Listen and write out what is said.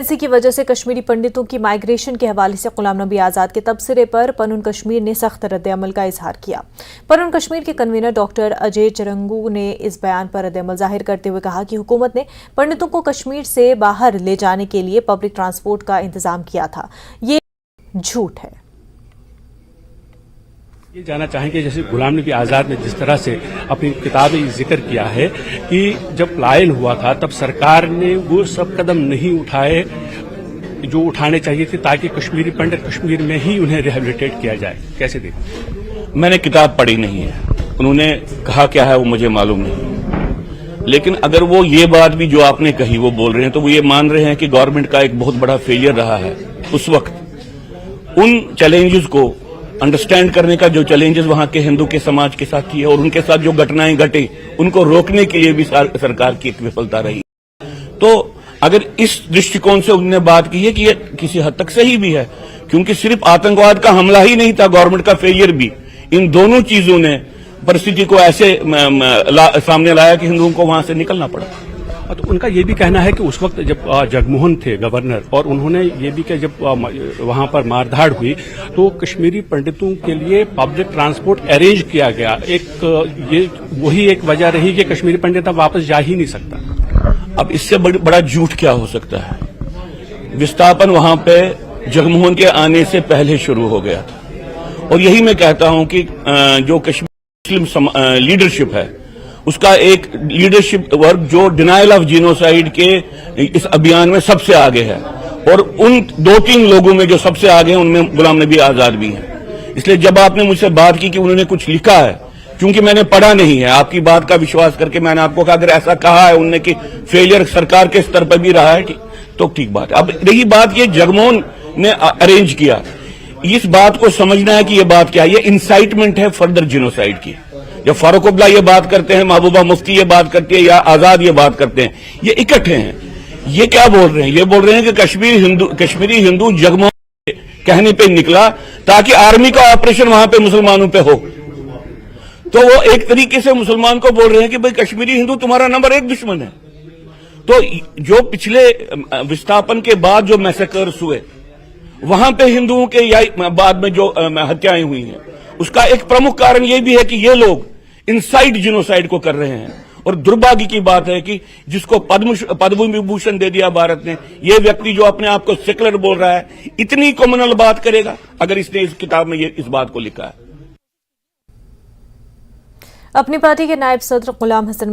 इसी की वजह से कश्मीरी पंडितों की माइग्रेशन के हवाले से गुलाम नबी आजाद के तबसरे पर पनुन कश्मीर ने सख्त रद्द-ए-अमल का इजहार किया। पनुन कश्मीर के कन्वीनर डॉक्टर अजय चरंगू ने इस बयान पर रद्द-ए-अमल जाहिर करते हुए कहा कि हुकूमत ने पंडितों को कश्मीर से बाहर ले जाने के लिए पब्लिक ट्रांसपोर्ट का इंतजाम किया था। ये झूठ है। ये जानना चाहेंगे, जैसे गुलाम नबी आजाद ने जिस तरह से अपनी किताब में जिक्र किया है कि जब पलायन हुआ था तब सरकार ने वो सब कदम नहीं उठाए जो उठाने चाहिए थे ताकि कश्मीरी पंडित कश्मीर में ही उन्हें रिहेबिलिटेट किया जाए। कैसे देखते? मैंने किताब पढ़ी नहीं है, उन्होंने कहा क्या है वो मुझे मालूम नहीं, लेकिन अगर वो ये बात भी जो आपने कही वो बोल रहे हैं तो वो ये मान रहे हैं कि गवर्नमेंट का एक बहुत बड़ा फेलियर रहा है उस वक्त उन चैलेंजेस को अंडरस्टैंड करने का, जो चैलेंजेस वहां के हिंदू के समाज के साथ किए और उनके साथ जो घटनाएं घटी उनको रोकने के लिए भी सरकार की एक विफलता रही। तो अगर इस दृष्टिकोण से उन्होंने बात की है कि ये किसी हद तक सही भी है, क्योंकि सिर्फ आतंकवाद का हमला ही नहीं था, गवर्नमेंट का फेलियर भी, इन दोनों चीजों ने परिस्थिति को ऐसे सामने लाया कि हिंदुओं को वहां से निकलना पड़ा। तो उनका ये भी कहना है कि उस वक्त जब जगमोहन थे गवर्नर और उन्होंने ये भी कि जब वहां पर मारधाड़ हुई तो कश्मीरी पंडितों के लिए पब्लिक ट्रांसपोर्ट अरेंज किया गया। ये वही एक वजह रही कि कश्मीरी पंडित अब वापस जा ही नहीं सकता। अब इससे बड़ा झूठ क्या हो सकता है? विस्थापन वहां पे जगमोहन के आने से पहले शुरू हो गया था और यही मैं कहता हूं कि जो कश्मीरी मुस्लिम लीडरशिप है उसका एक लीडरशिप वर्ग जो डिनायल ऑफ जीनोसाइड के इस अभियान में सबसे आगे है और उन 2-3 लोगों में जो सबसे आगे हैं उनमें गुलाम नबी आजाद भी हैं। इसलिए जब आपने मुझसे बात की कि उन्होंने कुछ लिखा है, क्योंकि मैंने पढ़ा नहीं है, आपकी बात का विश्वास करके मैंने आपको कहा अगर ऐसा कहा है उन्होंने कि फेलियर सरकार के स्तर पर भी रहा है तो ठीक बात है। अब रही बात ये जगमोहन ने अरेंज किया, इस बात को समझना है कि ये बात क्या है। ये इंसाइटमेंट है फर्दर जिनोसाइड की। जब फारूक अब्दुल्ला ये बात करते हैं, महबूबा मुफ्ती ये बात करती है या आजाद ये बात करते हैं, ये इकट्ठे हैं। ये क्या बोल रहे हैं? ये बोल रहे हैं कि कश्मीरी हिंदू जगमोहन के कहने पे निकला ताकि आर्मी का ऑपरेशन वहां पे मुसलमानों पे हो। तो वो एक तरीके से मुसलमान को बोल रहे हैं कि भाई कश्मीरी हिंदू तुम्हारा नंबर 1 दुश्मन है। तो जो पिछले विस्थापन के बाद जो मैसेकर्स हुए वहां पे हिंदुओं के या बाद में जो हत्याएं हुई हैं उसका एक प्रमुख कारण यह भी है कि ये लोग इनसाइड जिनोसाइड को कर रहे हैं। और दुर्भाग्य की बात है कि जिसको पद्म विभूषण दे दिया भारत ने, ये व्यक्ति जो अपने आप को सेकुलर बोल रहा है इतनी कॉमनल बात करेगा अगर इसने इस किताब में इस बात को लिखा है। अपनी पार्टी के नायब सदर गुलाम हसन